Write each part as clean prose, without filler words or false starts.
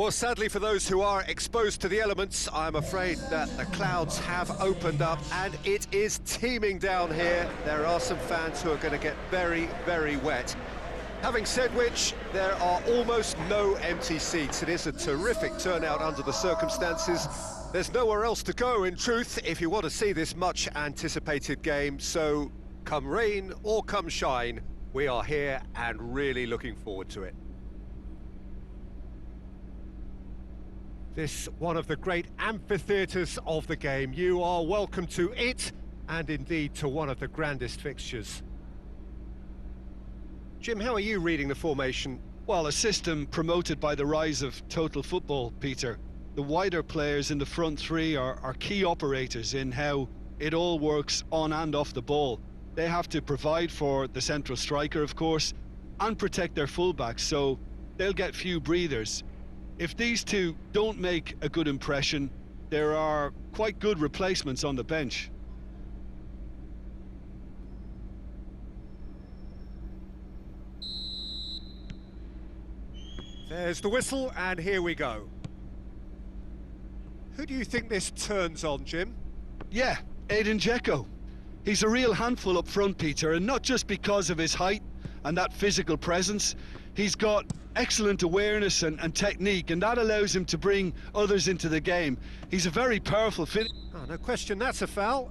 Well, sadly for those who are exposed to the elements, I'm afraid that the clouds have opened up and it is teeming down here. There are some fans who are going to get very, very wet. Having said which, there are almost no empty seats. It is a terrific turnout under the circumstances. There's nowhere else to go, in truth, if you want to see this much-anticipated game. So, come rain or come shine, we are here and really looking forward to it. This one of the great amphitheatres of the game. You are welcome to it, and indeed to one of the grandest fixtures. Jim, how are you reading the formation? Well, a system promoted by the rise of total football, Peter. The wider players in the front three are key operators in how it all works on and off the ball. They have to provide for the central striker, of course, and protect their fullbacks, so they'll get few breathers. If these two don't make a good impression, there are quite good replacements on the bench. There's the whistle, and here we go. Who do you think this turns on, Jim? Yeah, Edin Dzeko. He's a real handful up front, Peter, and not just because of his height and that physical presence. He's got excellent awareness and technique, and that allows him to bring others into the game. He's a very powerful finisher. Oh, no question, that's a foul.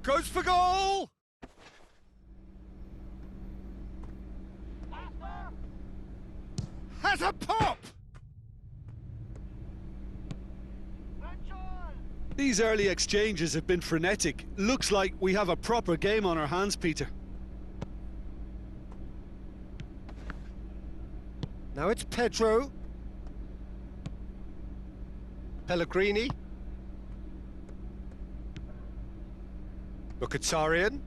Goes for goal! Has a pop! These early exchanges have been frenetic. Looks like we have a proper game on our hands, Peter. Now it's Pedro. Pellegrini. Mkhitaryan.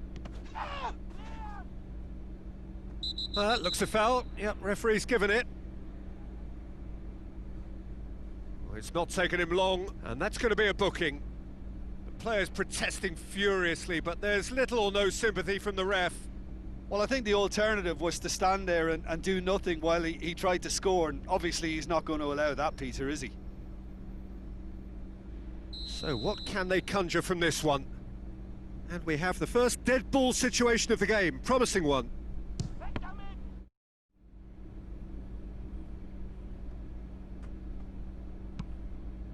Looks a foul. Yep, referee's given it. Well, it's not taken him long, and that's going to be a booking. The players protesting furiously, but there's little or no sympathy from the ref. Well, I think the alternative was to stand there and do nothing while he tried to score, and obviously he's not going to allow that, Peter, is he? So what can they conjure from this one? And we have the first dead ball situation of the game, promising one.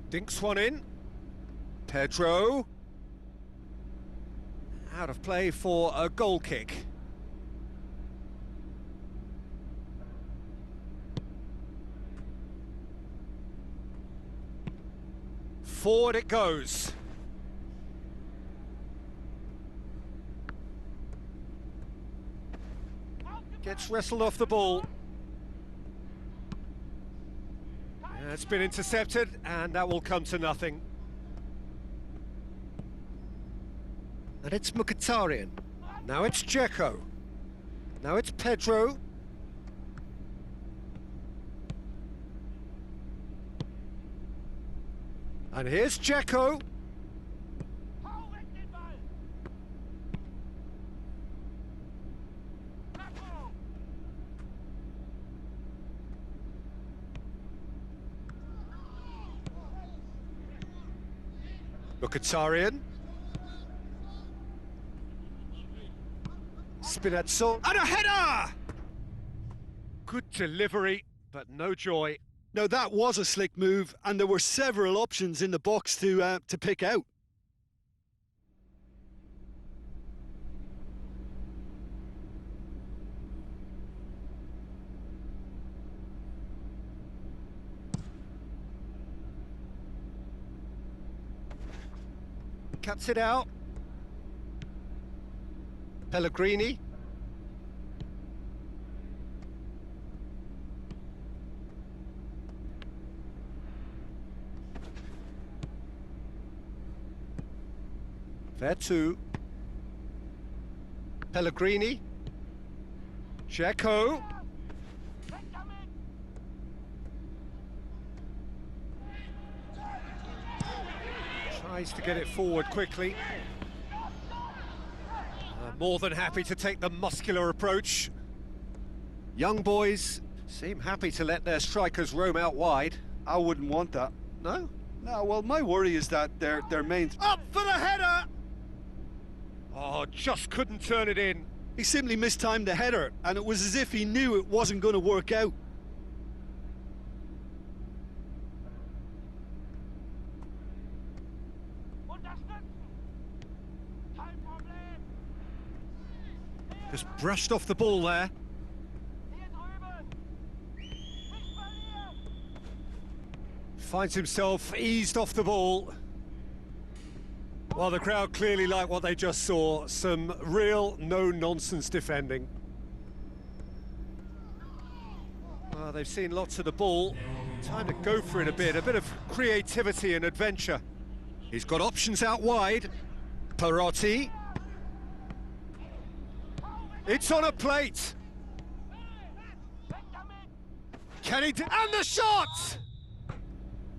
Dinks one in. Pedro. Out of play for a goal kick. Forward it goes. Gets wrestled off the ball. It's been intercepted, and that will come to nothing. And it's Mkhitaryan. Now it's Dzeko. Now it's Pedro. And here's Dzeko. Mkhitaryan. Spinazzo. And a header! Good delivery, but no joy. Now that was a slick move, and there were several options in the box to pick out. Cuts it out. Pellegrini. There too. Pellegrini. Dzeko. Tries to get it forward quickly. More than happy to take the muscular approach. Young boys seem happy to let their strikers roam out wide. I wouldn't want that. No? No, well, my worry is that their main... Up for the header! Oh, just couldn't turn it in. He simply mistimed the header, and it was as if he knew it wasn't going to work out. Just brushed off the ball there. Finds himself eased off the ball. Well, the crowd clearly like what they just saw. Some real no-nonsense defending. Well, they've seen lots of the ball. Time to go for it a bit of creativity and adventure. He's got options out wide. Perotti. It's on a plate. Can he do... And the shot!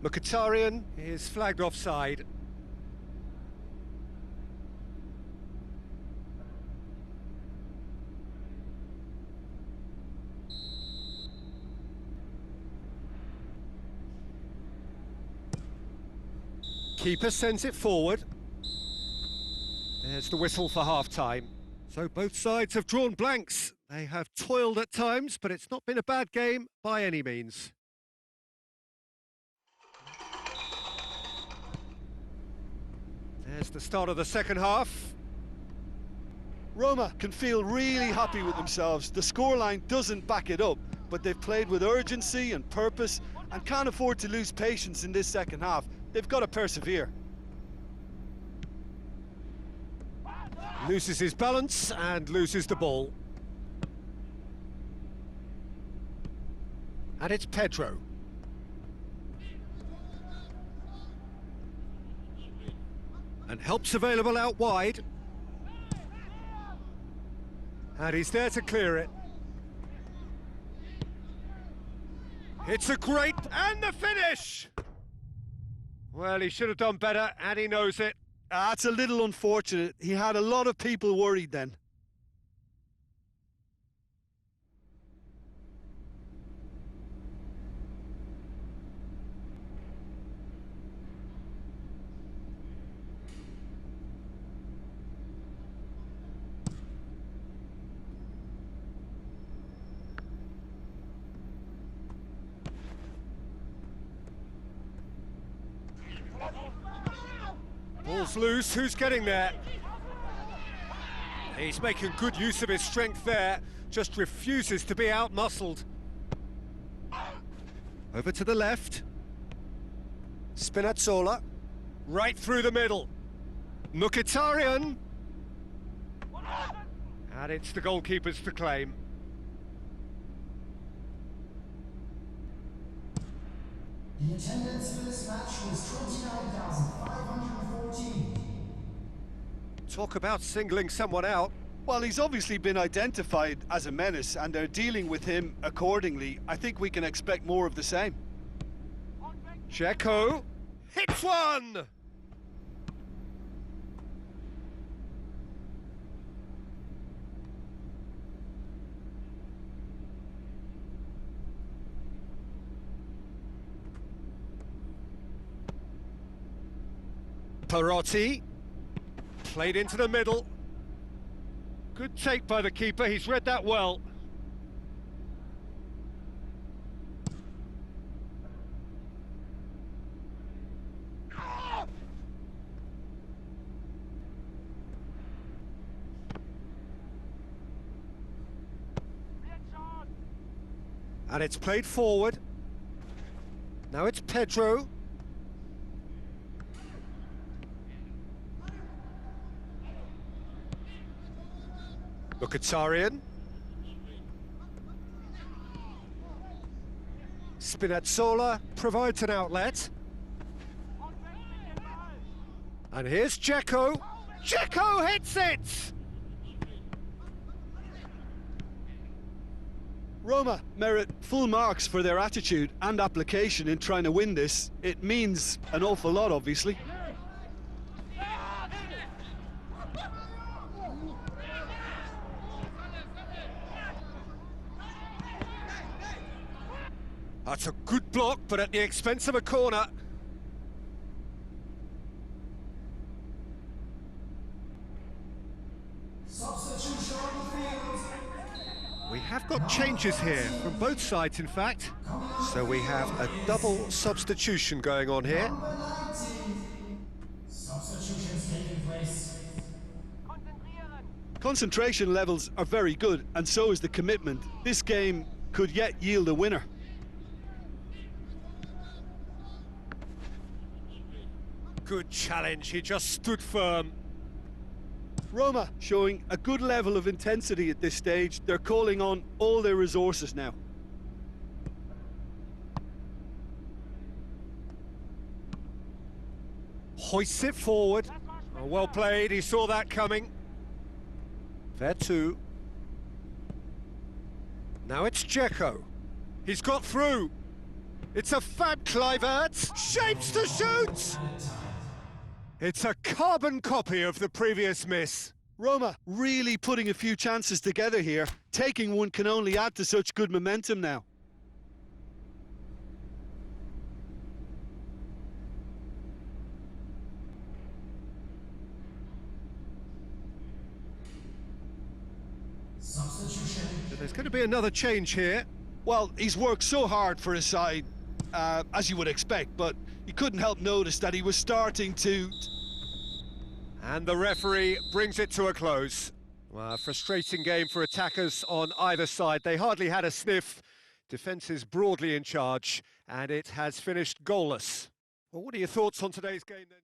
Mkhitaryan is flagged offside. Keeper sends it forward. There's the whistle for half-time. So both sides have drawn blanks. They have toiled at times, but it's not been a bad game by any means. There's the start of the second half. Roma can feel really happy with themselves. The scoreline doesn't back it up, but they've played with urgency and purpose and can't afford to lose patience in this second half. They've got to persevere. Loses his balance and loses the ball. And it's Pedro. And help's available out wide. And he's there to clear it. It's a great... And the finish! Well, he should have done better, and he knows it. That's a little unfortunate. He had a lot of people worried then. Ball's loose, who's getting there? He's making good use of his strength there, just refuses to be out-muscled. Over to the left. Spinazzola, right through the middle. Mkhitaryan. And it's the goalkeeper's to claim. The attendance for this match was 29,514. Talk about singling someone out. Well, he's obviously been identified as a menace, and they're dealing with him accordingly. I think we can expect more of the same. Dzeko hits one! Perotti, played into the middle. Good take by the keeper, he's read that well. And it's played forward. Now it's Pedro. Mkhitaryan. Spinazzola provides an outlet. And here's Dzeko. Dzeko hits it! Roma merit full marks for their attitude and application in trying to win this. It means an awful lot, obviously. That's a good block, but at the expense of a corner. Substitution on the field. We have got changes here, from both sides in fact. So we have a double substitution going on here. Number 19. Substitutions taking place. Concentration levels are very good, and so is the commitment. This game could yet yield a winner. Good challenge, he just stood firm. Roma showing a good level of intensity at this stage. They're calling on all their resources now. Hoists it forward. Oh, well played, he saw that coming. There too. Now it's Dzeko. He's got through. It's a fab Kluivert. Shapes to shoot! It's a carbon copy of the previous miss. Roma really putting a few chances together here. Taking one can only add to such good momentum now. Substitution. So there's going to be another change here. Well, he's worked so hard for his side, as you would expect, but you couldn't help notice that he was starting to... And the referee brings it to a close. Well, a frustrating game for attackers on either side. They hardly had a sniff. Defence is broadly in charge, and it has finished goalless. Well, what are your thoughts on today's game then?